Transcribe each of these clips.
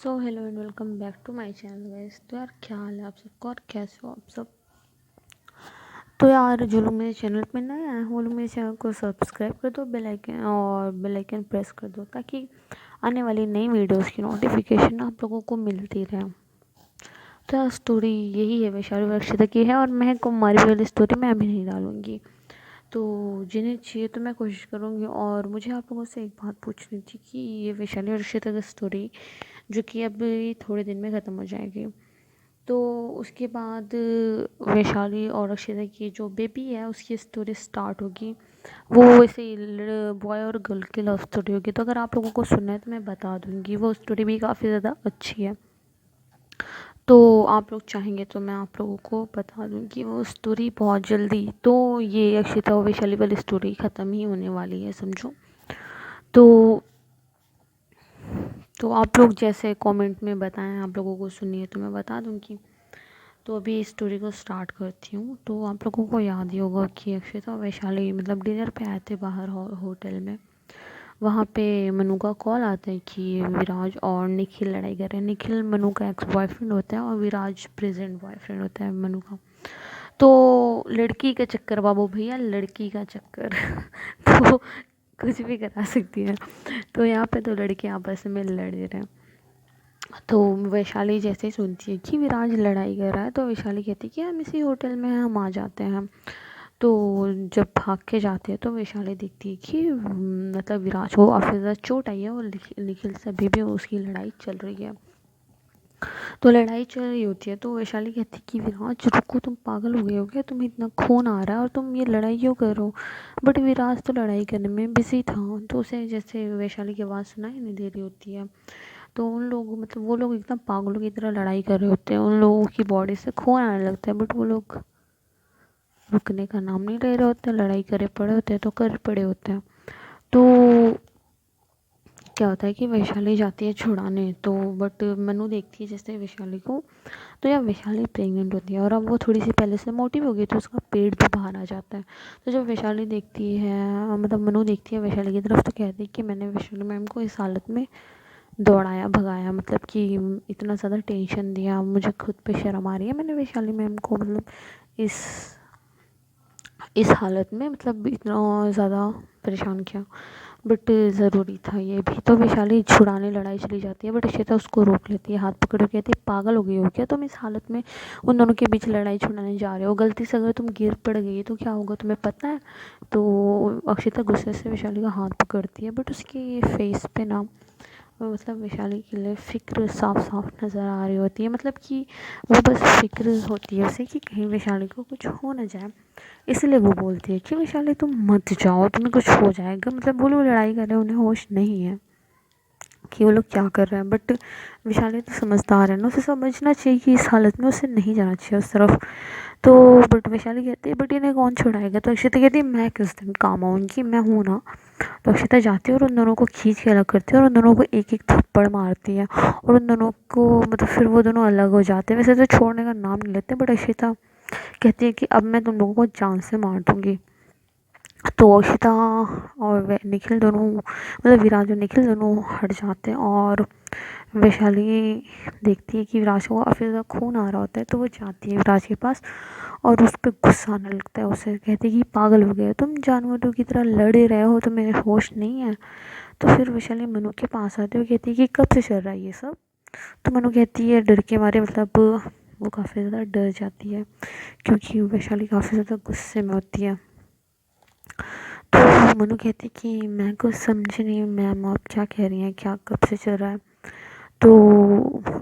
So hello and welcome back to my channel guys. तो यार क्या हाल है आप सबका और कैसे हो आप सब। तो यार जो लोग मेरे चैनल पे नए आए हैं वो लोग मेरे चैनल को सब्सक्राइब कर दो, बेल आइकन प्रेस कर दो ताकि आने वाली नई वीडियोस की नोटिफिकेशन आप लोगों को मिलती रहे। तो यार स्टोरी यही है, वैशाली वर्षिता की है और मैं कुमारी वाली स्टोरी मैं अभी नहीं डालूँगी। तो जिन्हें चाहिए तो मैं कोशिश करूँगी। और मुझे आप लोगों से एक बात पूछनी थी कि ये वैशाली वर्षिता की स्टोरी जो कि अब थोड़े दिन में ख़त्म हो जाएगी, तो उसके बाद वैशाली और अक्षता की जो बेबी है उसकी स्टोरी स्टार्ट होगी। वो वैसे बॉय और गर्ल की लव स्टोरी होगी। तो अगर आप लोगों को सुनना है तो मैं बता दूँगी, वो स्टोरी भी काफ़ी ज़्यादा अच्छी है। तो आप लोग चाहेंगे तो मैं आप लोगों को बता दूँगी वो स्टोरी बहुत जल्दी। तो ये अक्षिता और वैशाली वाली स्टोरी ख़त्म ही होने वाली है समझो। तो आप लोग जैसे कमेंट में बताएं आप लोगों को सुननी है तो मैं बता दूँगी। तो अभी इस स्टोरी को स्टार्ट करती हूँ। तो आप लोगों को याद ही होगा कि अक्षिता और वैशाली मतलब डिनर पे आए थे बाहर होटल में। वहाँ पे मनु का कॉल आता है कि विराज और निखिल लड़ाई कर रहे हैं। निखिल मनु का एक्स बॉयफ्रेंड होता है और विराज प्रेजेंट बॉयफ्रेंड होता है मनु का। तो लड़की का चक्कर बाबू भैया, लड़की का चक्कर तो कुछ भी करा सकती है। तो यहाँ पे तो लड़के आपस में लड़ रहे हैं। तो वैशाली जैसे ही सुनती है कि विराज लड़ाई कर रहा है तो वैशाली कहती है कि हम इसी होटल में हैं, हम आ जाते हैं। तो जब भाग के जाते हैं तो वैशाली देखती है कि मतलब विराज को काफ़ी ज़्यादा चोट आई है और निखिल से अभी भी उसकी लड़ाई चल रही है। तो लड़ाई चल रही होती है तो वैशाली कहती है कि विराज रुको, तुम पागल हो गए हो क्या, तुम्हें इतना खून आ रहा है और तुम ये लड़ाई क्यों कर रहे हो। बट विराज तो लड़ाई करने में बिजी था। तो उसे जैसे वैशाली की आवाज़ सुनाई नहीं दे रही होती है। तो उन लोग मतलब वो लोग एकदम पागलों की तरह लड़ाई कर रहे होते हैं, उन लोगों की बॉडी से खून आने लगता है बट वो लोग रुकने का नाम नहीं ले रहे होते, लड़ाई करे पड़े होते हैं तो कर पड़े होते हैं। तो क्या होता है कि वैशाली जाती है छुड़ाने, तो बट मनु देखती है जैसे वैशाली को। तो यार वैशाली प्रेग्नेंट होती है और अब वो थोड़ी सी पहले से मोटी हो गई तो उसका पेट भी बाहर आ जाता है। तो जब वैशाली देखती है मतलब मनु देखती है वैशाली की तरफ तो कहती है कि मैंने वैशाली मैम को इस हालत में दौड़ाया भगाया, मतलब कि इतना ज़्यादा टेंशन दिया, मुझे खुद पे शर्म आ रही है, मैंने वैशाली मैम को मतलब इस हालत में मतलब इतना ज़्यादा परेशान किया। बट ज़रूरी था ये भी। तो वैशाली छुड़ाने लड़ाई चली जाती है बट अक्षिता उसको रोक लेती है, हाथ पकड़ के कहती है पागल हो गई हो क्या, तुम इस हालत में उन दोनों के बीच लड़ाई छुड़ाने जा रहे हो, गलती से अगर तुम गिर पड़ गई तो क्या होगा तुम्हें पता है। तो अक्षिता गुस्से से वैशाली का हाथ पकड़ती है बट उसके फेस पे ना मतलब वैशाली के लिए फ़िक्र साफ साफ नज़र आ रही होती है, मतलब कि वो बस फ़िक्र होती है उसे कि कहीं वैशाली को कुछ हो ना जाए। इसलिए वो बोलती है कि वैशाली तुम मत जाओ, तुम्हें कुछ हो जाएगा। मतलब वो लोग लड़ाई कर रहे हैं, उन्हें होश नहीं है कि वो लोग क्या कर रहे हैं। बट वैशाली तो समझदार है ना, उसे समझना चाहिए कि इस हालत में उसे नहीं जाना चाहिए उस तरफ। तो बट वैशाली कहती है बट इन्हें कौन छुड़ाएगा। तो अक्षिता कहती है मैं किस दिन काम आऊँगी, मैं हूँ ना। तो अक्षिता जाती है और उन दोनों को खींच के अलग करती है और उन दोनों को एक एक थप्पड़ मारती है और उन दोनों को मतलब फिर वो दोनों अलग हो जाते हैं। वैसे तो छोड़ने का नाम नहीं लेते बट अक्षिता कहती है कि अब मैं तुम लोगों को जान से मार दूँगी। तो अक्षिता और निखिल दोनों मतलब विराज और निखिल दोनों हट जाते हैं और वैशाली देखती है कि विराज को काफ़ी ज़्यादा खून आ रहा होता है। तो वो जाती है विराज के पास और उस पर गुस्सा आने लगता है, उसे कहती है कि पागल हो गए हो तुम, जानवरों की तरह लड़े रहे हो, तुम्हें होश नहीं है। तो फिर वैशाली मनु के पास आती है और कहती है कि कब से चल रहा है ये सब। तो मनु कहती है डर के मारे, मतलब वो काफ़ी ज़्यादा डर जाती है क्योंकि वैशाली काफ़ी ज़्यादा गुस्से में होती है। तो मनु कहती कि मैं कुछ समझ नहीं मैम, आप क्या कह रही हैं, क्या कब से चल रहा है। तो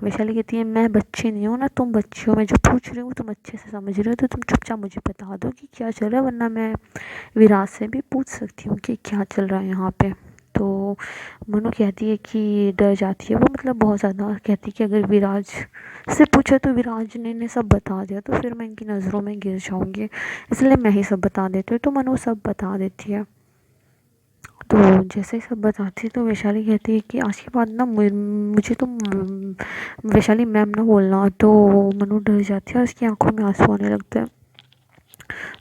वैशाली कहती है मैं बच्ची नहीं हूँ ना, तुम बच्ची हो, मैं जो पूछ रही हूँ तुम अच्छे से समझ रहे हो तो तुम चुपचाप मुझे बता दो कि क्या चल रहा है, वरना मैं विराज से भी पूछ सकती हूँ कि क्या चल रहा है यहाँ पे। तो मनु कहती है कि डर जाती है वो, मतलब बहुत ज़्यादा, कहती है कि अगर विराज से पूछा तो विराज ने इन्हें सब बता दिया तो फिर मैं इनकी नज़रों में गिर जाऊँगी, इसलिए मैं ही सब बता देती हूँ। तो मनु सब बता देती है। तो जैसे ही सब बताती है तो वैशाली कहती है कि आज के बाद ना मुझे तुम वैशाली मैम ना बोलना। तो मनु डर जाती है और उसकी आंखों में आंसू आने लगते हैं।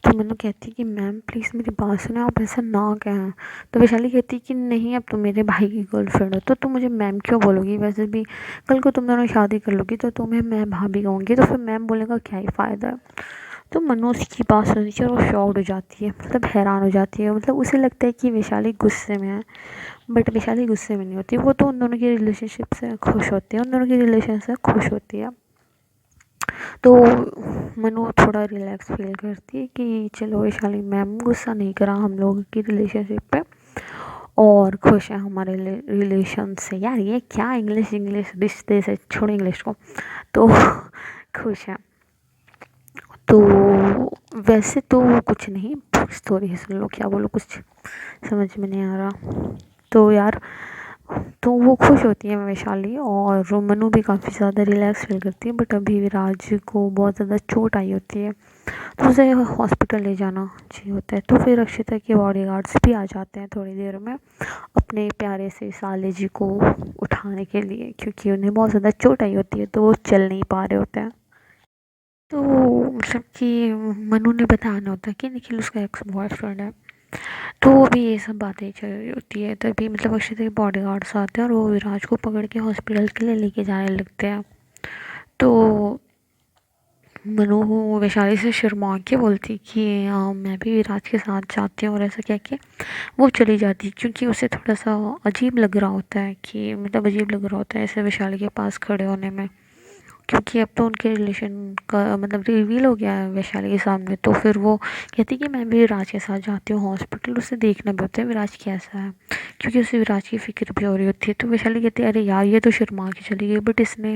तो मनु कहती कि मैम प्लीज़ मेरी बात सुने, आप ऐसा ना कहें। तो वैशाली कहती कि नहीं, अब तुम मेरे भाई की गर्लफ्रेंड हो तो तुम मुझे मैम क्यों बोलोगी, वैसे भी कल को तुम दोनों शादी कर लोगी तो तुम्हें मैं भाभी कहूँगी, तो फिर मैम बोलने का क्या ही फ़ायदा है। तो मनु उसकी बात सुनती है और वो शॉक्ड हो जाती है, मतलब हैरान हो जाती है, मतलब उसे लगता है कि वैशाली गुस्से में है, बट वैशाली गुस्से में नहीं होती, वो तो उन दोनों की रिलेशनशिप से खुश होती है, उन दोनों की रिलेशन से खुश होती है। तो मनु थोड़ा रिलैक्स फील करती है कि चलो वैशाली मैम गुस्सा नहीं करा हम लोगों की रिलेशनशिप पे और खुश है हमारे रिलेशन से। यार ये क्या इंग्लिश इंग्लिश रिश्ते से, छोड़ इंग्लिश को। तो खुश है। तो वैसे तो कुछ नहीं, स्टोरी सुन लो, क्या बोलो, कुछ समझ में नहीं आ रहा। तो यार, तो वो खुश होती है वैशाली और मनु भी काफ़ी ज़्यादा रिलैक्स फील करती है, बट अभी विराज को बहुत ज़्यादा चोट आई होती है तो उसे हॉस्पिटल ले जाना चाहिए होता है। तो फिर अक्षिता के बॉडीगार्ड्स भी आ जाते हैं थोड़ी देर में अपने प्यारे से साले जी को उठाने के लिए, क्योंकि उन्हें बहुत ज़्यादा चोट आई होती है तो वो चल नहीं पा रहे होते हैं। तो मतलब कि मनु ने बताना होता है कि निखिल उसका एक्स बॉयफ्रेंड है। तो वो भी ये सब बातें चल रही होती है, तभी मतलब अक्षिता के बॉडीगार्ड्स आते हैं और वो विराज को पकड़ के हॉस्पिटल के लिए लेके जाने लगते हैं। तो मनु वैशाली से शर्मा के बोलती कि मैं भी विराज के साथ जाती हूँ, और ऐसा कह के वो चली जाती, क्योंकि उसे थोड़ा सा अजीब लग रहा होता है कि मतलब अजीब लग रहा होता है ऐसे वैशाली के पास खड़े होने में, क्योंकि अब तो उनके रिलेशन का मतलब रिवील हो गया है वैशाली के सामने। तो फिर वो कहती कि मैं भी विराज के साथ जाती हूँ हॉस्पिटल, उसे देखना भी होता है विराज कैसा है, क्योंकि उसे विराज की फ़िक्र भी हो रही होती है। तो वैशाली कहती है अरे यार ये तो शर्मा के चली गई, बट इसने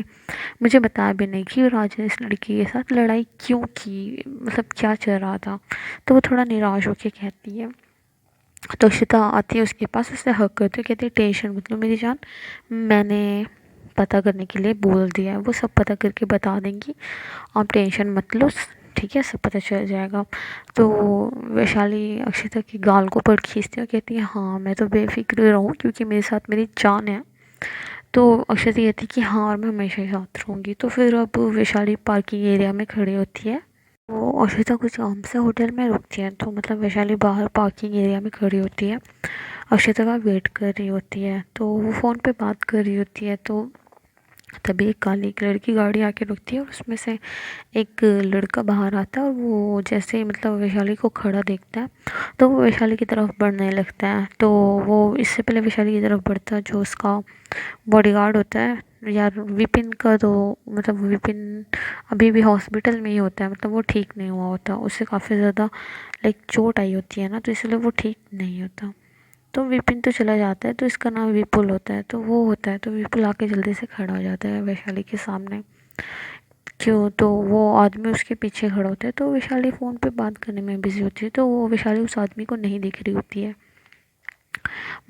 मुझे बताया भी नहीं कि विराज ने इस लड़की के साथ लड़ाई क्यों की, मतलब क्या चल रहा था। तो वो थोड़ा निराश होकर कहती है। तो अक्षिता आती है उसके पास, उससे हक करती है, कहती है टेंशन मतलब मेरी जान, मैंने पता करने के लिए बोल दिया है, वो सब पता करके बता देंगी, आप टेंशन मत लो, ठीक है, सब पता चल जाएगा। तो वैशाली अक्षिता की गाल को पड़ खींचती है और कहती है हाँ मैं तो बेफिक्र रहूँ क्योंकि मेरे साथ मेरी जान है। तो अक्षिता कहती है कि हाँ और मैं हमेशा ही साथ रहूँगी। तो फिर अब वैशाली पार्किंग एरिया में खड़ी होती है, तो अक्षिता कुछ काम से होटल में रुकती है, तो मतलब वैशाली बाहर पार्किंग एरिया में खड़ी होती है, अक्षिता का वेट कर रही होती है, तो वो फ़ोन पे बात कर रही होती है। तो तभी एक काली कलर की गाड़ी आके रुकती है और उसमें से एक लड़का बाहर आता है, और वो जैसे ही मतलब वैशाली को खड़ा देखता है तो वो वैशाली की तरफ बढ़ने लगता है। तो वो इससे पहले वैशाली की तरफ बढ़ता है, जो उसका बॉडीगार्ड होता है यार विपिन का, तो मतलब विपिन अभी भी हॉस्पिटल में ही होता है, मतलब वो ठीक नहीं हुआ होता, उससे काफ़ी ज़्यादा लाइक चोट आई होती है ना, तो इसलिए वो ठीक नहीं होता। तो विपिन तो चला जाता है, तो इसका नाम विपुल होता है, तो वो होता है, तो विपुल आके जल्दी से खड़ा हो जाता है वैशाली के सामने। क्यों, तो वो आदमी उसके पीछे खड़ा होता है, तो वैशाली फ़ोन पे बात करने में बिज़ी होती है, तो वो वैशाली उस आदमी को नहीं दिख रही होती है।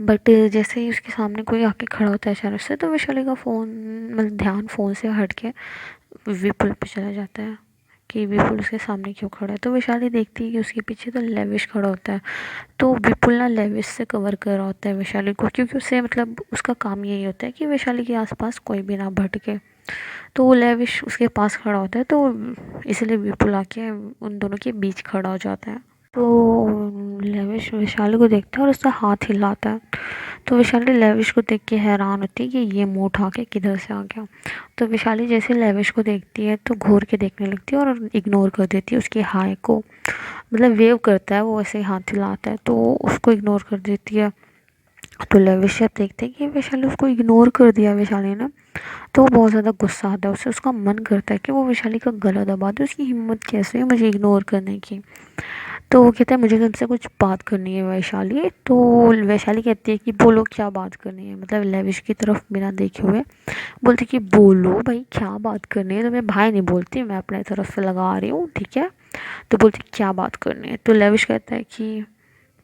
बट जैसे ही उसके सामने कोई आके खड़ा होता है अचानक से, तो वैशाली का फ़ोन मतलब ध्यान फ़ोन से हट के विपुल पे चला जाता है कि विपुल उसके सामने क्यों खड़ा है। तो वैशाली देखती है कि उसके पीछे तो लेविश खड़ा होता है, तो विपुल ना लेविश से कवर कर रहा होता है वैशाली को, क्योंकि उसे मतलब उसका काम यही होता है कि वैशाली के आसपास कोई भी ना भटके। तो वो लेविश उसके पास खड़ा होता है, तो इसलिए विपुल आके उन दोनों के बीच खड़ा हो जाता है। तो लेविश वैशाली को देखता है और उसका हाथ हिलाता है, तो वैशाली लेविश को देख के हैरान होती है कि ये मुँह उठा के किधर से आ गया। तो वैशाली जैसे लेविश को देखती है तो घूर के देखने लगती है और इग्नोर कर देती है उसके हाय को, मतलब वेव करता है वो, ऐसे हाथ हिलाता है तो उसको इग्नोर कर देती है। तो लेविश जब देखते हैं कि वैशाली उसको इग्नोर कर दिया वैशाली ने, तो वो बहुत ज़्यादा गुस्सा आता है उसे, उसका मन करता है कि वो वैशाली का गला दबा दे, उसकी हिम्मत कैसे है मुझे इग्नोर करने की। तो वो कहता है मुझे तुमसे कुछ बात करनी है वैशाली। तो वैशाली कहती है कि बोलो क्या बात करनी है, मतलब लेविश की तरफ बिना देखे हुए बोलती कि बोलो भाई क्या बात करनी है, तो मैं भाई नहीं बोलती, मैं अपने तरफ से लगा रही हूँ, ठीक है। तो बोलती क्या बात करनी है, तो लेविश कहता है कि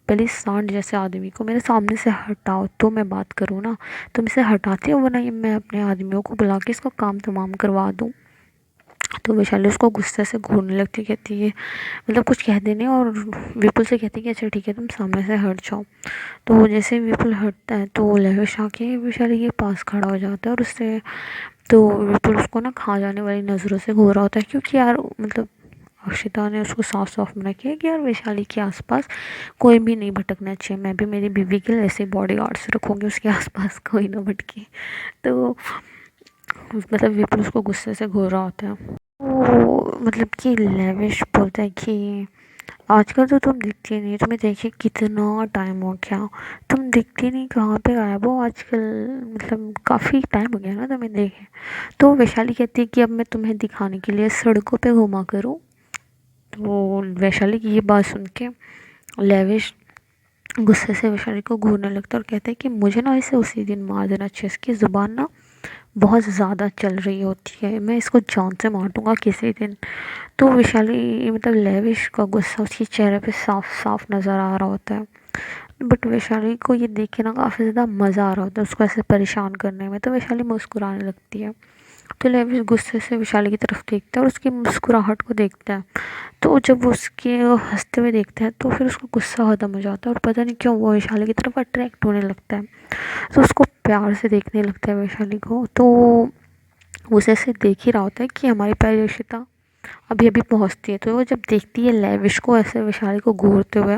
पहले सांड जैसे आदमी को मेरे सामने से हटाओ तो मैं बात करूँ ना, तुम इसे हटाते हो वरना ये मैं अपने आदमियों को बुला के इसका काम तमाम करवा दूँ। तो वैशाली उसको गुस्से से घूरने लगती, कहती है मतलब कुछ कह देने, और विपुल से कहती है कि अच्छा ठीक है तुम सामने से हट जाओ। तो वो जैसे विपुल हटता है तो लेविश आके वैशाली के पास खड़ा हो जाता है और उससे, तो विपुल उसको ना खा जाने वाली नज़रों से घूर रहा होता है, क्योंकि यार मतलब अक्षिता ने उसको साफ साफ मना किया कि यार वैशाली के आसपास कोई भी नहीं भटकना चाहिए, मैं भी मेरी बीवी के लिए ऐसे बॉडी गार्ड्स रखूँगी, उसके आसपास कोई ना भटके। तो मतलब विपुल उसको गुस्से से घूर रहा होता है। वो मतलब कि लेविश बोलता है कि आजकल तो तुम दिखती नहीं, तुम्हें देखे कितना टाइम हो गया, तुम दिखती नहीं, कहाँ पे गायब हो आजकल, मतलब काफ़ी टाइम हो गया ना तुम्हें देखे। तो वैशाली कहती है कि अब मैं तुम्हें दिखाने के लिए सड़कों पे घुमा करूँ। तो वैशाली की ये बात सुन के लेविश गुस्से से वैशाली को घूरने लगता है और कहता है कि मुझे ना इसे उसी दिन मार देना चाहिए, इसकी ज़ुबान ना बहुत ज़्यादा चल रही होती है, मैं इसको जान से मार दूंगा किसी दिन। तो वैशाली मतलब लेविश का गुस्सा उसके चेहरे पे साफ साफ नज़र आ रहा होता है। बट वैशाली को ये देख के ना काफ़ी ज़्यादा मज़ा आ रहा होता है उसको ऐसे परेशान करने में। तो वैशाली मुस्कुराने लगती है। तो लेविश गुस्से से वैशाली की तरफ देखता है और उसकी मुस्कुराहट को देखता है। तो जब वो उसके हंसते हुए देखता है तो फिर उसको गुस्सा ख़त्म हो जाता है और पता नहीं क्यों वो वैशाली की तरफ अट्रैक्ट होने लगता है। तो उसको प्यार से देखने लगता है वैशाली को। तो उसे ऐसे देख ही रहा होता है कि हमारी प्यारी अक्षिता अभी अभी पहुंचती है। तो वो जब देखती है लेविश को ऐसे वैशाली को घूरते हुए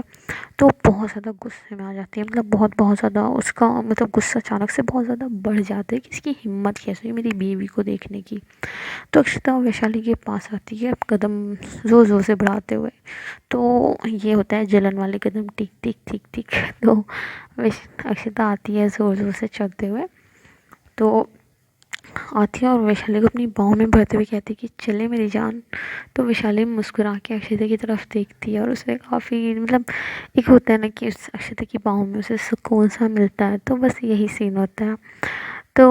तो बहुत ज़्यादा गुस्से में आ जाती है। मतलब बहुत बहुत ज़्यादा उसका मतलब गुस्सा अचानक से बहुत ज़्यादा बढ़ जाता है कि इसकी हिम्मत कैसे हुई मेरी बीवी को देखने की। तो अक्षिता वैशाली के पास आती है कदम ज़ोर ज़ोर से बढ़ाते हुए। तो ये होता है जलन वाले कदम, टिक टिक टिक टिक। तो अक्षिता आती है ज़ोर ज़ोर से चलते हुए। तो आती है और वैशाली को अपनी बाहों में भरते हुए कहती है कि चले मेरी जान। तो वैशाली मुस्कुरा के अक्षता की तरफ देखती है और उसे काफ़ी मतलब एक होता है ना कि उस अक्षता की बाहों में उसे सुकून सा मिलता है। तो बस यही सीन होता है। तो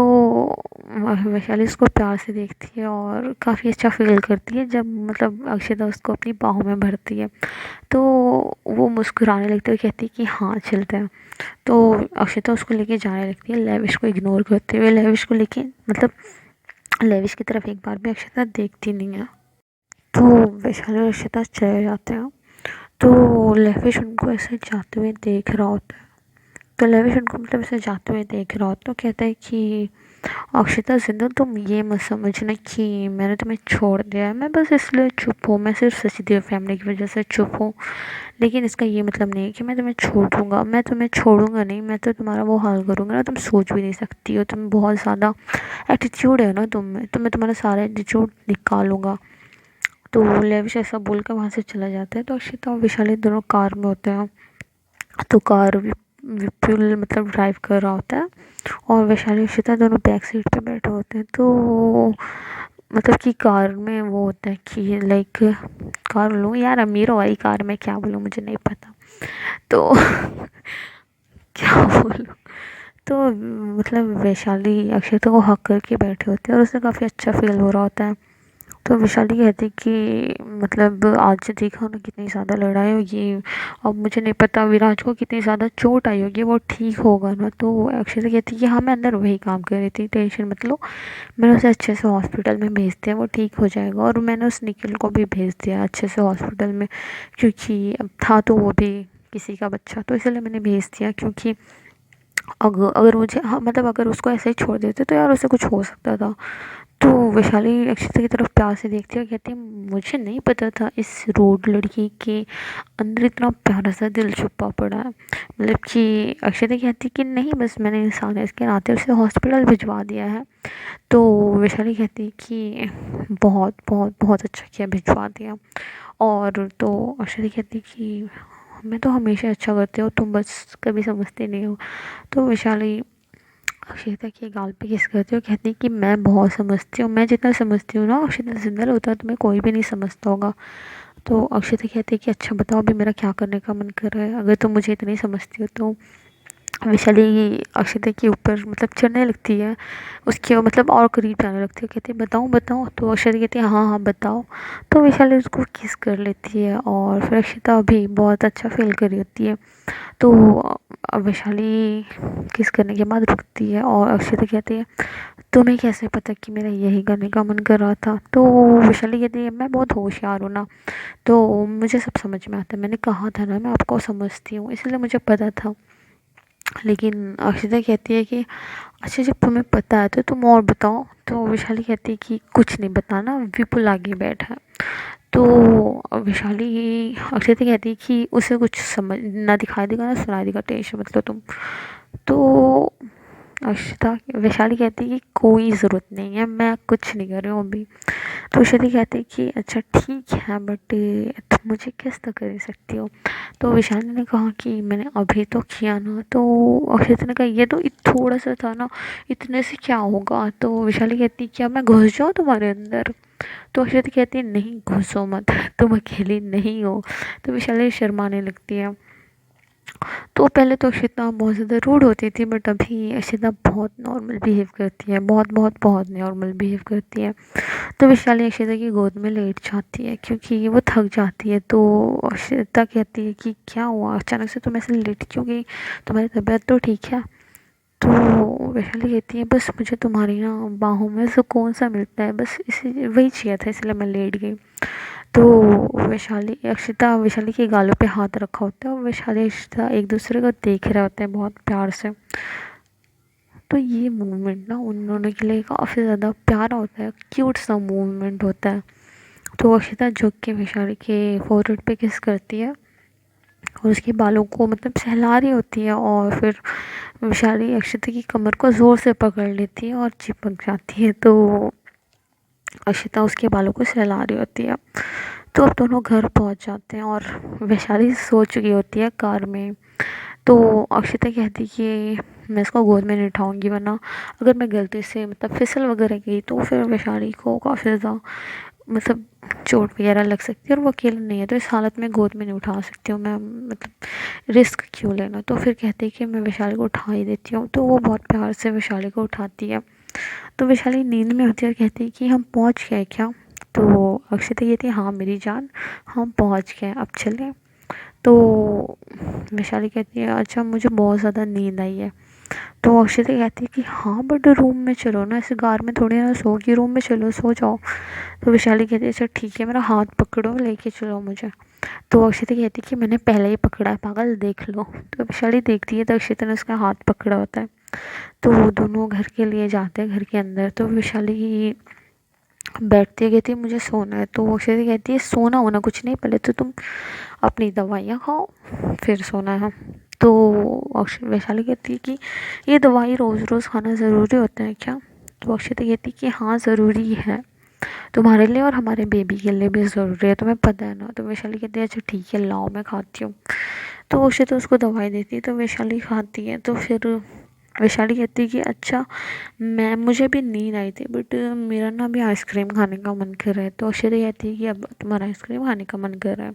वैशाली उसको प्यार से देखती है और काफ़ी अच्छा फील करती है जब मतलब अक्षता उसको अपनी बाहों में भरती है। तो वो मुस्कुराने लगती है और कहती है कि हाँ चलते हैं। तो अक्षता उसको लेके जाने लगती है लेविश को इग्नोर करते हुए। लेविश को लेके मतलब लेविश की तरफ एक बार भी अक्षता देखती नहीं है। तो वैशाली और अक्षता चले जाते हैं। तो लेविश उनको ऐसे जाते हुए देख रहा होता है। तो लेविश उनको मतलब ऐसे जाते हुए देख रहा होता है। तो कहता है कि अक्षता जिंदा तुम ये मत समझना कि मैंने तुम्हें छोड़ दिया है, मैं बस इसलिए चुप हूँ, मैं सिर्फ सचदेव फैमिली की वजह से चुप हूँ। लेकिन इसका ये मतलब नहीं है कि मैं तुम्हें छोड़ दूँगा, मैं तुम्हें छोड़ूंगा नहीं, मैं तो तुम्हारा वो हाल करूँगा ना तुम सोच भी नहीं सकती हो। तुम बहुत ज़्यादा एटीट्यूड है ना तुम में, तो मैं तुम्हारा सारा एटीट्यूड निकालूंगा। तो लेविश ऐसा बोल कर वहाँ से चला जाता है। तो अक्षिता और वैशाली दोनों कार में होते हैं। तो कार विपुल मतलब ड्राइव कर रहा होता है और वैशाली अक्षिता दोनों बैक सीट पे बैठे होते हैं। तो मतलब कि कार में वो होता है कि लाइक कार लूँ यार, अमीरों वाली कार में क्या बोलूँ मुझे नहीं पता। तो क्या बोलूँ। तो मतलब वैशाली अक्षता को हक करके बैठे होते हैं और उसे काफ़ी अच्छा फील हो रहा होता है। तो वैशाली कहती कि मतलब आज देखा ना कितनी ज़्यादा लड़ाई होगी, अब मुझे नहीं पता विराज को कितनी ज़्यादा चोट आई होगी, वो ठीक होगा ना। तो अक्षता कहती कि हाँ मैं अंदर वही काम कर रही थी, टेंशन मत लो, मैंने उसे अच्छे से हॉस्पिटल में भेज दिया, वो ठीक हो जाएगा। और मैंने उस निखिल को भी भेज दिया अच्छे से हॉस्पिटल में, क्योंकि अब था तो वो भी किसी का बच्चा, तो इसलिए मैंने भेज दिया। क्योंकि अगर अगर मुझे हाँ मतलब अगर उसको ऐसे ही छोड़ देते तो यार उसे कुछ हो सकता था। तो वैशाली अक्षता की तरफ प्यार से देखती है और कहती है मुझे नहीं पता था इस रूड लड़की के अंदर इतना प्यारा सा दिल छुपा पड़ा है। मतलब कि अक्षता कहती है कि नहीं बस मैंने इंसान है इसके नाते उसे हॉस्पिटल भिजवा दिया है। तो वैशाली कहती है कि बहुत बहुत बहुत अच्छा किया भिजवा दिया। और तो अक्षता कहती है कि मैं तो हमेशा अच्छा करती हूँ, तुम बस कभी समझते नहीं हो। तो वैशाली अक्षता के गाल पे किस करती है और कहती है कि मैं बहुत समझती हूँ, मैं जितना समझती हूँ ना अक्षता जिंदा होता तुम्हें कोई भी नहीं समझता होगा। तो अक्षता कहती है कि अच्छा बताओ अभी मेरा क्या करने का मन कर रहा है, अगर तुम मुझे इतनी समझती हो तो। वैशाली अक्षता के ऊपर मतलब चढ़ने लगती है, उसके मतलब और करीब जाने लगती है, कहती है बताऊँ बताऊँ। तो अक्षता कहती है हाँ हाँ बताओ। तो वैशाली उसको किस कर लेती है और फिर अक्षता भी बहुत अच्छा फील कर रही होती है। तो वैशाली किस करने के बाद रुकती है और अक्षता कहती है तुम्हें कैसे पता कि मेरा यही करने का मन कर रहा था। तो वैशाली कहती है मैं बहुत होशियार हूँ ना, तो मुझे सब समझ में आता है, मैंने कहा था ना मैं आपको समझती हूँ, इसलिए मुझे पता था लेकिन अक्षिता कहती है कि अच्छा जब तुम्हें पता है तो तुम और बताओ। तो वैशाली कहती है कि कुछ नहीं बताना, विपुल आगे बैठा है। तो वैशाली अक्षिता कहती है कि उसे कुछ समझ ना दिखाई देगा ना सुनाई देगा, टेंशन मत लो तुम। तो अक्षिता वैशाली कहती है कि कोई ज़रूरत नहीं है, मैं कुछ नहीं कर रही हूँ अभी। तो वैशाली कहती है कि अच्छा ठीक है, बट तुम मुझे किस तक कर सकती हो। तो वैशाली ने कहा कि मैंने अभी तो किया ना। तो अक्षिता ने कहा ये तो थोड़ा सा था ना, इतने से क्या होगा। तो वैशाली कहती है क्या मैं घुस जाऊँ तुम्हारे अंदर। तो अक्षिता कहती है नहीं घुसो मत, तुम अकेली नहीं हो। तो वैशाली शर्माने लगती है। तो पहले तो अक्षिता बहुत ज़्यादा रूड होती थी, बट अभी अक्षिता बहुत नॉर्मल बिहेव करती है, बहुत बहुत बहुत नॉर्मल बिहेव करती है। तो वैशाली अक्षिता की गोद में लेट जाती है क्योंकि वो थक जाती है। तो अक्षिता कहती है कि क्या हुआ अचानक से तुम ऐसे लेट क्यों गई, तुम्हारी तबीयत तो ठीक है। तो वैशाली कहती है बस मुझे तुम्हारी ना बाहों में सुकून सा मिलता है, बस इसी वही चाहिए था इसलिए मैं लेट गई। तो वैशाली अक्षिता वैशाली के गालों पे हाथ रखा होता है और वैशाली अक्षिता एक दूसरे को देख रहे होते हैं बहुत प्यार से। तो ये मूवमेंट ना उन दोनों के लिए काफ़ी ज़्यादा प्यारा होता है, क्यूट सा मूवमेंट होता है। तो अक्षिता झुक के वैशाली के फोrehead पे किस करती है और उसके बालों को मतलब सहला रही होती है, और फिर वैशाली अक्षिता की कमर को ज़ोर से पकड़ लेती है और चिपक जाती है। तो अक्षिता उसके बालों को सहला रही होती है। तो अब दोनों घर पहुंच जाते हैं और वैशाली सो चुकी होती है कार में। तो अक्षिता कहती कि मैं इसको गोद में नहीं उठाऊंगी, वरना अगर मैं गलती से मतलब फिसल वगैरह गई तो फिर वैशाली को काफ़ी ज़्यादा मतलब चोट वगैरह लग सकती है और वो अकेले नहीं है, तो इस हालत में गोद में नहीं उठा सकती हूँ मैं, मतलब रिस्क क्यों लेना। तो फिर कहती है कि मैं वैशाली को उठा ही देती हूँ। तो वो बहुत प्यार से वैशाली को उठाती है। तो वैशाली नींद में होती है और कहती है कि हम पहुँच गए क्या। तो अक्षिता कहती है हाँ मेरी जान, हम पहुँच गए अब चलें। तो वैशाली कहती है अच्छा मुझे बहुत ज़्यादा नींद आई है। तो अक्षिता कहती है कि हाँ बट रूम में चलो ना, ऐसे कार में थोड़ी ना सोगी, रूम में चलो सो जाओ। तो वैशाली कहती है अच्छा ठीक है मेरा हाथ पकड़ो लेके चलो मुझे। तो अक्षिता कहती है कि मैंने पहले ही पकड़ा है पागल, देख लो। तो वैशाली देखती है तो अक्षिता ने उसका हाथ पकड़ा होता है। तो वो दोनों घर के लिए जाते हैं घर के अंदर। तो वैशाली बैठती है कहती है मुझे सोना है। तो अक्षिता कहती है सोना होना कुछ नहीं, पहले तो तुम अपनी दवाइयाँ खाओ फिर सोना है। तो वैशाली कहती है कि ये दवाई रोज़ रोज़ खाना ज़रूरी होता है क्या। तो अक्षिता कहती है कि हाँ ज़रूरी है, तुम्हारे लिए और हमारे बेबी के लिए भी ज़रूरी है, तुम्हें पता है ना। तो वैशाली कहती है अच्छा ठीक है लाओ मैं खाती हूँ। तो अक्षिता उसको दवाई देती है तो वैशाली खाती है। तो फिर वैशाली कहती है कि अच्छा मैं मुझे भी नींद आई थी बट मेरा ना अभी आइसक्रीम खाने का मन कर रहा है। तो अक्षिता कहती है कि अब तुम्हारा आइसक्रीम खाने का मन कर रहा है,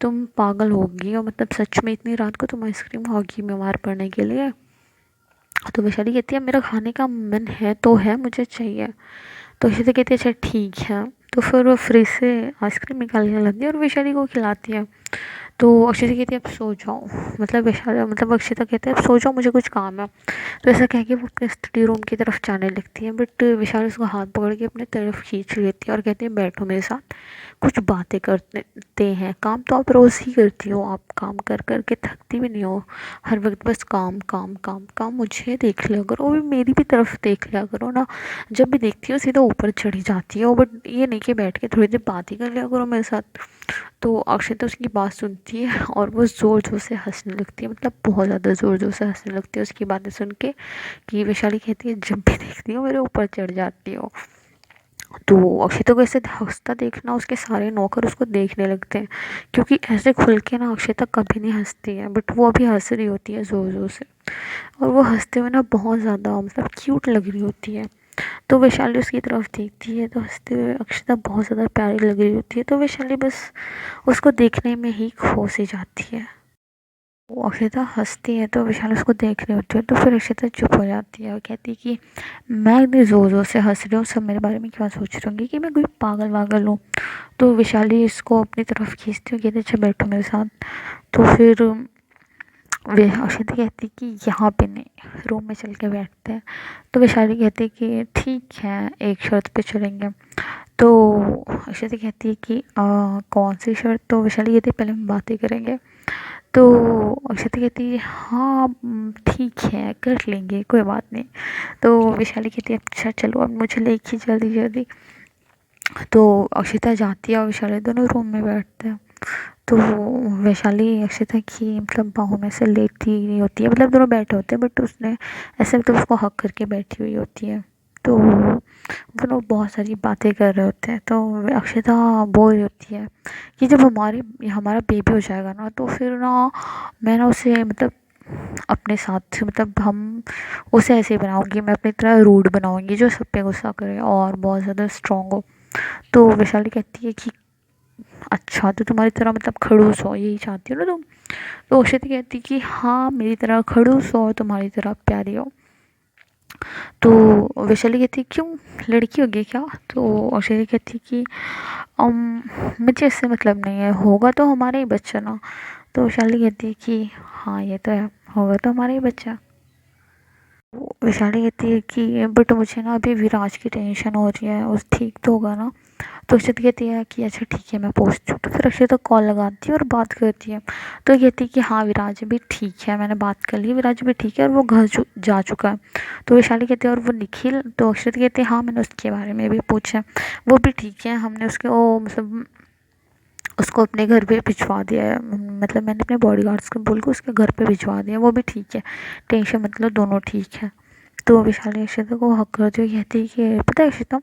तुम पागल होगी, और मतलब सच में इतनी रात को तुम आइसक्रीम खाओगी बीमार पड़ने के लिए। तो वैशाली कहती है मेरा खाने का मन है तो है, मुझे चाहिए। तो अक्षिता कहती है अच्छा ठीक है। तो फिर वो फ्रिज से आइसक्रीम निकाल के लाती है और वैशाली को खिलाती है। तो अक्षिता कहती है अब सो जाओ, मतलब वैशाली मतलब अक्षिता कहती है अब सो जाओ मुझे कुछ काम है। तो ऐसा कह के वो अपने स्टडी रूम की तरफ जाने लगती है, बट वैशाली उसका हाथ पकड़ के अपने तरफ खींच लेती है और कहती है बैठो मेरे साथ कुछ बातें करते हैं, काम तो आप रोज़ ही करती हो, आप काम कर कर के थकती भी नहीं हो, हर वक्त बस काम काम काम काम, मुझे देख लिया करो, भी मेरी भी तरफ देख लिया करो ना, जब भी देखती हो सीधा ऊपर चढ़ी जाती हो, बट ये नहीं कि बैठ के थोड़ी देर बात ही कर लिया करो मेरे साथ। तो अक्षिता उसकी बात सुनती है और वो ज़ोर ज़ोर से हंसने लगती है, मतलब बहुत ज़्यादा ज़ोर ज़ोर से हंसने लगती है उसकी बातें सुन के। कि वैशाली कहती है जब भी देखती हो मेरे ऊपर चढ़ जाती हो। तो अक्षिता को ऐसे हंसता देखना उसके सारे नौकर उसको देखने लगते हैं, क्योंकि ऐसे खुल के ना अक्षिता कभी नहीं हंसती है, बट वो अभी हंस रही होती है ज़ोर ज़ोर से, और वो हंसते हुए ना बहुत ज़्यादा मतलब क्यूट लग रही होती है। तो वैशाली उसकी तरफ देखती है तो हंसते हुए अक्षिता बहुत ज़्यादा प्यारी लग रही होती है। तो वैशाली बस उसको देखने में ही खो सी जाती है। वो अक्षिता हंसती है तो विशाल उसको देख रही होती है। तो फिर अक्षिता चुप हो जाती है और कहती है कि मैं इतनी ज़ोर ज़ोर से हंस रही हूँ, सब मेरे बारे में क्या सोच रहे होंगे कि मैं कोई पागल वागल हूँ। तो विशाली इसको अपनी तरफ खींचती हूँ, कहती अच्छा बैठो मेरे साथ। तो फिर वे अक्षिता कहती कि यहाँ पे नहीं, रूम में चल के बैठते हैं। तो वैशाली कहती कि ठीक है एक शर्त पे चलेंगे। तो अक्षिता कहती है कि कौन सी शर्त। तो वैशाली कहती है पहले हम बातें करेंगे। तो अक्षता कहती है हाँ ठीक है कर लेंगे कोई बात नहीं। तो वैशाली कहती है अच्छा चलो अब मुझे लेके जल्दी जल्दी। तो अक्षता जाती है और वैशाली दोनों रूम में बैठते हैं। तो वैशाली अक्षता की मतलब बाहों में से लेटी नहीं होती है, मतलब दोनों बैठे होते हैं बट उसने ऐसे मतलब उसको हक करके बैठी हुई होती है। तो दोनों बहुत सारी बातें कर रहे होते हैं। तो अक्षता बोल रही होती है कि जब हमारा बेबी हो जाएगा ना तो फिर ना मैं ना उसे मतलब अपने साथ मतलब हम उसे ऐसे ही बनाऊंगी, मैं अपनी तरह रूड बनाऊंगी जो सब पे गुस्सा करे और बहुत ज़्यादा स्ट्रांग हो। तो वैशाली कहती है कि अच्छा तो तुम्हारी तरह मतलब खड़ूस हो यही चाहती हो ना तुम। तो अक्षता कहती है कि हाँ मेरी तरह खड़ूस हो और तुम्हारी तरह प्यारी हो। तो वैशाली कहती है क्यों लड़की होगी क्या। तो अक्षता कहती है कि मुझे इससे मतलब नहीं है, होगा तो हमारा ही बच्चा ना। तो वैशाली कहती है कि हाँ ये तो है, होगा तो हमारा ही बच्चा। वैशाली कहती है कि बट मुझे ना अभी विराज की टेंशन हो रही है, उस ठीक तो होगा ना। तो अक्षत कहती है कि अच्छा ठीक है मैं पूछती हूँ। तो फिर अक्षत कॉल लगाती है और बात करती है। तो कहती है कि हाँ विराज भी ठीक है, मैंने बात कर ली, विराज भी ठीक है और वो घर जा चुका है। तो वैशाली कहती है और वो निखिल। तो अक्षत कहती है हाँ मैंने उसके बारे में भी पूछा, वो भी ठीक है, हमने उसके वो मतलब उसको अपने घर पे भिजवा दिया है, मतलब मैंने अपने बॉडीगार्ड्स को बोल के उसके घर पे भिजवा दिया, वो भी ठीक है, टेंशन मतलब दोनों ठीक है। तो विशाली अक्षता को हक करती हुई कहती है कि पता है अक्षता,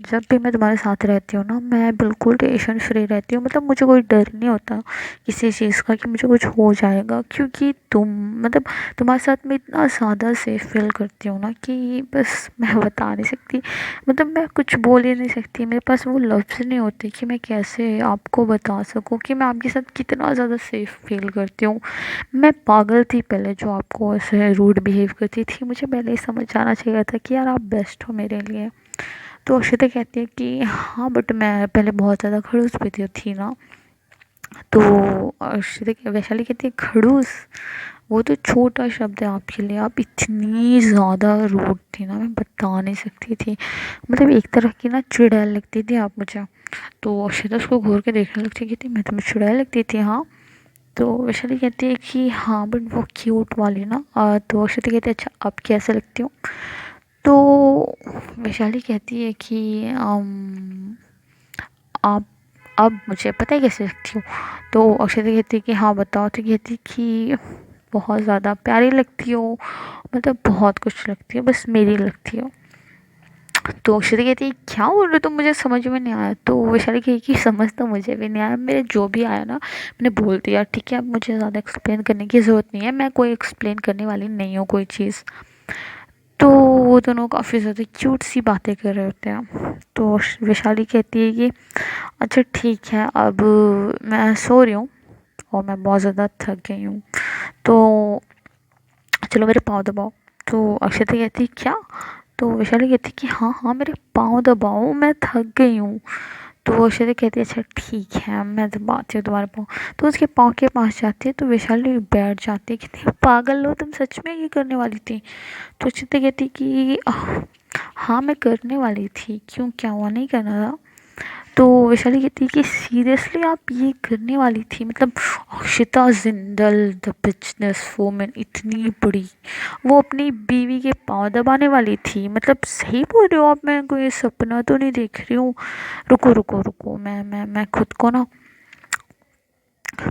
जब भी मैं तुम्हारे साथ रहती हूँ ना मैं बिल्कुल टेंशन फ्री रहती हूँ, मतलब मुझे कोई डर नहीं होता किसी चीज़ का कि मुझे कुछ हो जाएगा, क्योंकि तुम मतलब तुम्हारे साथ मैं इतना ज़्यादा सेफ फील करती हूँ ना कि बस मैं बता नहीं सकती, मतलब मैं कुछ बोल ही नहीं सकती, मेरे पास वो लफ्ज़ नहीं होते कि मैं कैसे आपको बता सकूँ कि मैं आपके साथ कितना ज़्यादा सेफ फील करती हूँ। मैं पागल थी पहले जो आपको ऐसे रूड बिहेव करती थी, मुझे पहले ही समझ जाना चाहिए था कि यार आप बेस्ट हो मेरे लिए। तो अक्षता कहती है कि हाँ बट मैं पहले बहुत ज़्यादा खड़ूस भी थी ना। तो वैशाली कहती है खड़ूस, वो तो छोटा शब्द है आपके लिए, आप इतनी ज़्यादा रूड थी ना मैं बता नहीं सकती थी, मतलब एक तरह की ना चुड़ैल लगती थी आप मुझे। तो अक्षता उसको घूर के देखने लगती थी मैं तुम्हें चुड़ैल लगती थी हाँ। तो वैशाली कहती है कि हाँ बट वो क्यूट वाली ना। तो अक्षता कहती है अच्छा अब कैसे लगती हूँ। तो वैशाली कहती है कि आप अब मुझे पता है कैसे लगती हूँ। तो अक्षता कहती है कि हाँ बताओ। तो कहती है कि बहुत ज़्यादा प्यारी लगती हो, मतलब बहुत कुछ लगती है, बस मेरी लगती हो। तो अक्षता कहती है क्या बोल रहे हो तुम, मुझे समझ में नहीं आया। तो वैशाली कही कि समझ तो मुझे भी नहीं आया, मेरे जो भी आया ना मैंने बोल दिया ठीक है, अब मुझे ज़्यादा एक्सप्लेन करने की ज़रूरत नहीं है, मैं कोई एक्सप्लेन करने वाली नहीं हूँ कोई चीज़। तो वो दोनों काफ़ी ज़्यादा क्यूट सी बातें कर रहे होते हैं। तो वैशाली कहती है कि अच्छा ठीक है अब मैं सो रही हूँ और मैं बहुत ज़्यादा थक गई हूँ, तो चलो मेरे पाँव दबाओ। तो अक्षता कहती है क्या। तो वैशाली कहती है कि हाँ हाँ मेरे पाँव दबाओ मैं थक गई हूँ। तो अक्षता कहती है अच्छा ठीक है मैं दबाती हूँ तुम्हारे पाँव। तो उसके पाँव के पास जाती है तो वैशाली बैठ जाती है, कहती है पागल हो तुम, सच में ये करने वाली थी। तो अक्षता कहती कि हाँ मैं करने वाली थी, क्यों क्या हुआ नहीं करना था। तो वैशाली कहती है कि सीरियसली आप ये करने वाली थी, मतलब अक्षता जिंदल द बिजनेस वूमेन इतनी बड़ी, वो अपनी बीवी के पाँव दबाने वाली थी, मतलब सही बोल रहे हो आप, मैं कोई सपना तो नहीं देख रही हूँ। रुको रुको रुको मैं खुद को ना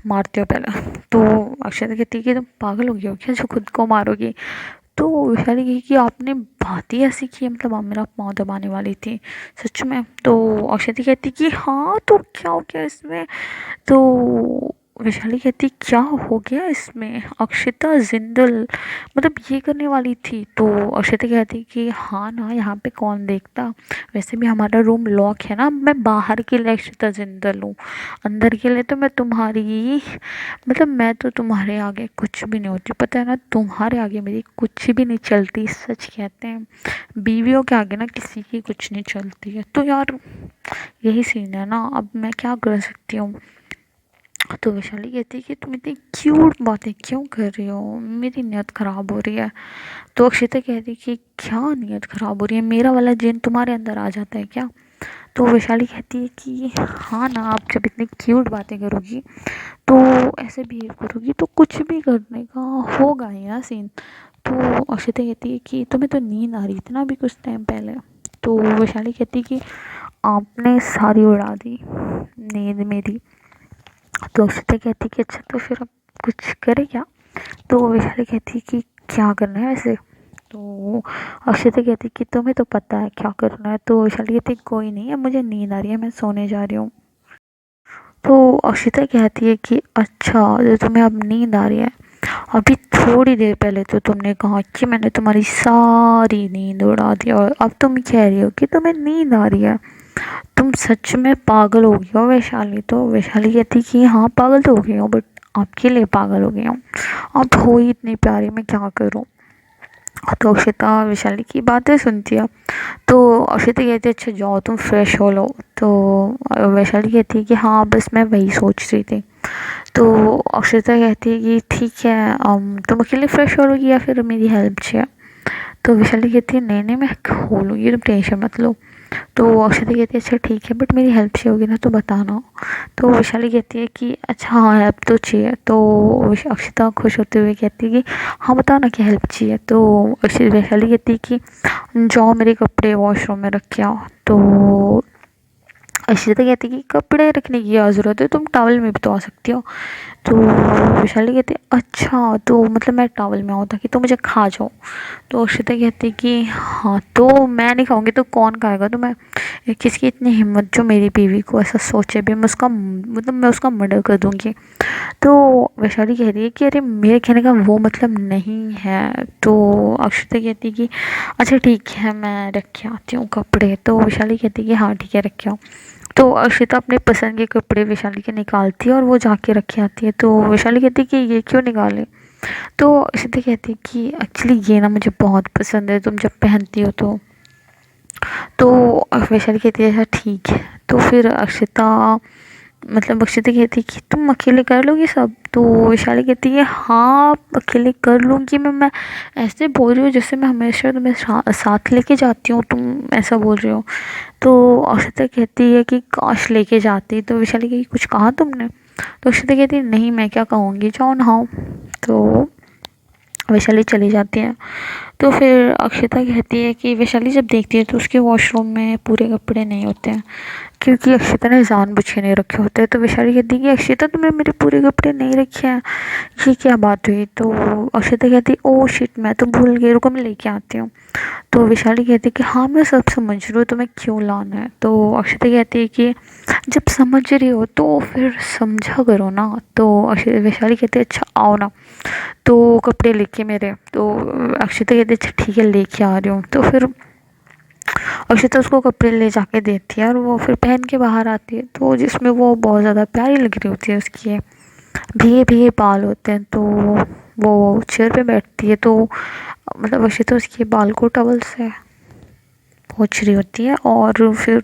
मारती हूँ पहले। तो अक्षता कहती है कि तुम पागल हो गई हो क्या जो खुद को मारोगी। तो वैशाली कही कि आपने बात ही ऐसी की है, मतलब आप मेरा पाँव दबाने वाली थी सच में। तो अक्षती कहती कि हाँ तो क्या हो गया इसमें। तो वैशाली कहती क्या हो गया इसमें, अक्षता जिंदल मतलब ये करने वाली थी। तो अक्षता कहती कि हाँ ना यहाँ पे कौन देखता, वैसे भी हमारा रूम लॉक है ना, मैं बाहर के लिए अक्षता जिंदल हूँ, अंदर के लिए तो मैं तुम्हारी मतलब मैं तो तुम्हारे आगे कुछ भी नहीं होती, पता है ना, तुम्हारे आगे मेरी कुछ भी नहीं चलती, सच कहते हैं बीवियों के आगे ना किसी की कुछ नहीं चलती है। तो यार यही सीन है ना, अब मैं क्या कर सकती हूँ। तो वैशाली कहती है कि तुम इतनी क्यूट बातें क्यों कर रही हो, मेरी नीयत ख़राब हो रही है। तो अक्षता कहती है कि क्या नीयत ख़राब हो रही है, मेरा वाला जिन तुम्हारे अंदर आ जाता है क्या। तो वैशाली कहती है कि हाँ ना, आप जब इतनी क्यूट बातें करोगी तो ऐसे बिहेव करोगी तो कुछ भी करने का होगा ही ना सीन। तो अक्षिता कहती है कि तुम्हें तो नींद आ रही थी ना अभी कुछ टाइम पहले। तो वैशाली कहती है कि आपने सारी उड़ा दी नींद मेरी। तो अक्षिता कहती है कि अच्छा तो फिर अब कुछ करे क्या। तो वैशाली कहती है कि क्या करना है वैसे। तो अक्षिता कहती है कि तुम्हें तो पता है क्या करना है। तो वैशाली कहती है कोई नहीं, अब मुझे नींद आ रही है, मैं सोने जा रही हूँ। तो अक्षिता कहती है कि अच्छा तो तुम्हें अब नींद आ रही है, अभी थोड़ी देर पहले तो तुमने कहा कि मैंने तुम्हारी सारी नींद उड़ा दी और अब तुम कह रही हो कि तुम्हें नींद आ रही है। तुम सच में पागल हो गई हो वैशाली। तो वैशाली कहती कि हाँ पागल तो हो गई हूँ, बट आपके लिए पागल हो गई हूँ। आप हो ही इतनी प्यारी, मैं क्या करूँ। तो अक्षिता वैशाली की बातें सुनती है। तो अक्षिता कहती है अच्छा जाओ तुम फ्रेश हो लो। तो वैशाली कहती है कि हाँ बस मैं वही सोच रही थी। तो अक्षिता कहती है कि ठीक है, तुम अकेले फ्रेश हो लोगी या फिर मेरी हेल्प चाहिए। तो वैशाली कहती है नहीं नहीं मैं हो लूँगी, तुम टेंशन मत लो। तो अक्षता कहती है अच्छा ठीक है, बट मेरी हेल्प चाहिए होगी ना तो बताना। तो वैशाली कहती है कि अच्छा हाँ हेल्प तो चाहिए। तो अक्षता खुश होते हुए कहती है कि हाँ बताओ ना क्या हेल्प चाहिए। तो वैशाली कहती है कि जाओ मेरे कपड़े वॉशरूम में रख के आओ। तो अक्षता कहती है कि कपड़े रखने की क्या ज़रूरत है, तुम टॉवल में भी तो आ सकती हो। तो वैशाली कहती है अच्छा तो मतलब मैं टॉवल में आऊँ ताकि तुम मुझे खा जाओ। तो अक्षता कहती है कि हाँ तो मैं नहीं खाऊंगी तो कौन खाएगा। तो मैं किसकी इतनी हिम्मत जो मेरी बीवी को ऐसा सोचे भी, मैं उसका मतलब मैं उसका मर्डर कर दूंगी। तो वैशाली कह रही है कि अरे मेरे कहने का वो मतलब नहीं है। तो अक्षता कहती है कि अच्छा ठीक है मैं रख के आती हूँ कपड़े। तो वैशाली कहती है कि हाँ ठीक है रख के आओ। तो अक्षिता अपने पसंद के कपड़े वैशाली के निकालती है और वो जाके रख के आती है। तो वैशाली कहती है कि ये क्यों निकाले। तो अक्षिता कहती है कि एक्चुअली ये ना मुझे बहुत पसंद है, तुम जब पहनती हो तो वैशाली कहती है अच्छा ठीक है। तो फिर अक्षिता मतलब अक्षिता कहती है कि तुम अकेले कर लोगी सब। तो वैशाली कहती है हाँ अकेले कर लूँगी मैं ऐसे बोल रही हूँ जैसे मैं हमेशा तुम्हें साथ लेके जाती हूँ, तुम ऐसा बोल रही हो। तो अक्षता कहती है कि काश लेके जाती। तो वैशाली कहती कुछ कहा तुमने। तो अक्षता कहती है नहीं मैं क्या कहूँगी, जाओ नहाओ। तो वैशाली चली जाती है। तो फिर अक्षता कहती है कि वैशाली जब देखती है तो उसके वॉशरूम में पूरे कपड़े नहीं होते हैं, क्योंकि अक्षता ने जानबूझ के नहीं रखे होते। तो वैशाली कहती है कि अक्षता तुमने मेरे पूरे कपड़े नहीं रखे हैं, ये क्या बात हुई। तो अक्षता कहती है ओ शिट मैं तो भूल गई, रुको मैं लेके आती हूँ। तो वैशाली कहती है कि हाँ मैं सब समझ रही हूँ तुम्हें क्यों लाना है। तो अक्षता कहती है कि जब समझ रही हो तो फिर समझा करो ना। तो वैशाली कहती है अच्छा आओ ना तो कपड़े लेके मेरे। तो अक्षता कहती है अच्छा ठीक है लेके आ रही हूँ। तो फिर अक्षता उसको कपड़े ले जाके देती है और वो फिर पहन के बाहर आती है। तो जिसमें वो बहुत ज़्यादा प्यारी लग रही होती है, उसकी भीगे भीगे बाल होते हैं। तो वो चेयर पे बैठती है तो मतलब अक्षता उसके बाल को टवल से पोंछ रही होती है और फिर